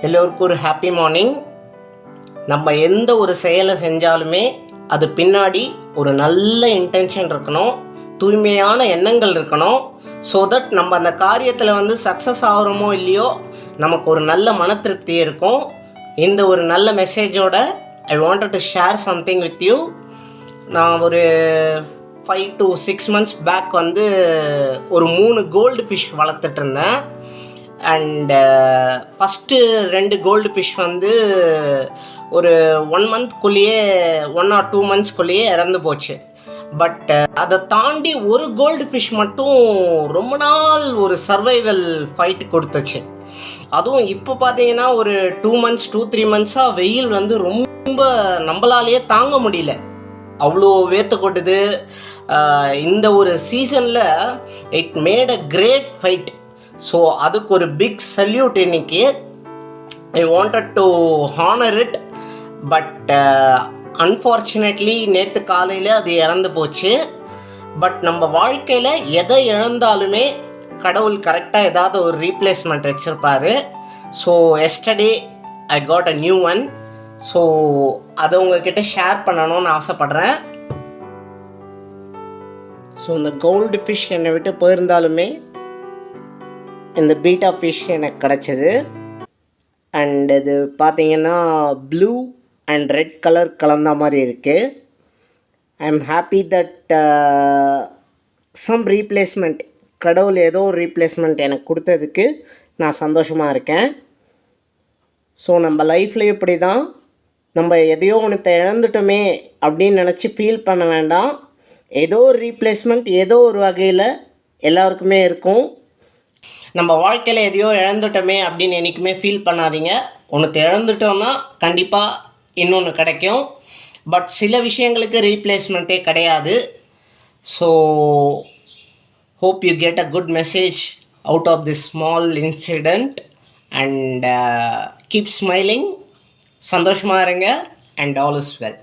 எல்லோருக்கும் ஒரு happy morning. நம்ம எந்த ஒரு செயலை செஞ்சாலுமே அது பின்னாடி ஒரு நல்ல இன்டென்ஷன் இருக்கணும், தூய்மையான எண்ணங்கள் இருக்கணும். ஸோ தட் நம்ம அந்த காரியத்தில் சக்ஸஸ் ஆகிறோமோ இல்லையோ நமக்கு ஒரு நல்ல மன திருப்தி இருக்கும். இந்த ஒரு நல்ல மெசேஜோட I wanted to share something with you. நான் ஒரு 5 to 6 months பேக் ஒரு 3 கோல்டு ஃபிஷ் வளர்த்துட்டு இருந்தேன். அண்டு ஃபஸ்ட்டு 2 கோல்டு ஃபிஷ் ஒரு 1 மந்த்குள்ளேயே 1 or 2 monthsக்குள்ளேயே இறந்து போச்சு. பட் அதை தாண்டி ஒரு கோல்டு ஃபிஷ் மட்டும் ரொம்ப நாள் ஒரு சர்வைவல் ஃபைட் கொடுத்துச்சு. அதுவும் இப்போ பார்த்தீங்கன்னா ஒரு 2-3 months வெயில் ரொம்ப நம்மளாலேயே தாங்க முடியல, அவ்வளோ வேர்த்து கொட்டுது. இந்த ஒரு சீசனில் it made a great fight. So அதுக்கு ஒரு பிக் சல்யூட் இன்னைக்கு. I wanted to honour it. But unfortunately நேற்று காலையில் அது இறந்து போச்சு. பட் நம்ம வாழ்க்கையில் எதை இழந்தாலுமே கடவுள் கரெக்டாக ஏதாவது ஒரு ரீப்ளேஸ்மெண்ட் வச்சுருப்பார். So yesterday I got a new one. So அதை உங்ககிட்ட ஷேர் பண்ணணும்னு ஆசைப்பட்றேன். ஸோ இந்த கோல்டு ஃபிஷ் என்னை விட்டு போயிருந்தாலுமே இந்த பீட்டா ஃபிஷ் எனக்கு கிடச்சிது. அண்ட் இது பார்த்திங்கன்னா ப்ளூ அண்ட் ரெட் கலர் கலந்த மாதிரி இருக்குது. I am happy that some replacement, கடவுள் ஏதோ ஒரு ரீப்ளேஸ்மெண்ட் எனக்கு கொடுத்ததுக்கு நான் சந்தோஷமாக இருக்கேன். ஸோ நம்ம லைஃப்பில் இப்படி தான், நம்ம எதையோ ஒன்றத்தை இழந்துட்டோமே அப்படின்னு நினச்சி ஃபீல் பண்ண வேண்டாம். ஏதோ ஒரு ரீப்ளேஸ்மெண்ட் ஏதோ ஒரு வகையில் எல்லாருக்குமே இருக்கும். நம்ம வாழ்க்கையில் எதையோ இழந்துட்டோமே அப்படின்னு என்றைக்குமே ஃபீல் பண்ணாதீங்க. ஒன்று இழந்துட்டோம்னா கண்டிப்பாக இன்னொன்று கிடைக்கும். பட் சில விஷயங்களுக்கு ரீப்ளேஸ்மெண்ட்டே கிடையாது. So hope you get a good message out of this small incident and keep smiling, சந்தோஷமாக இருங்க and all is well.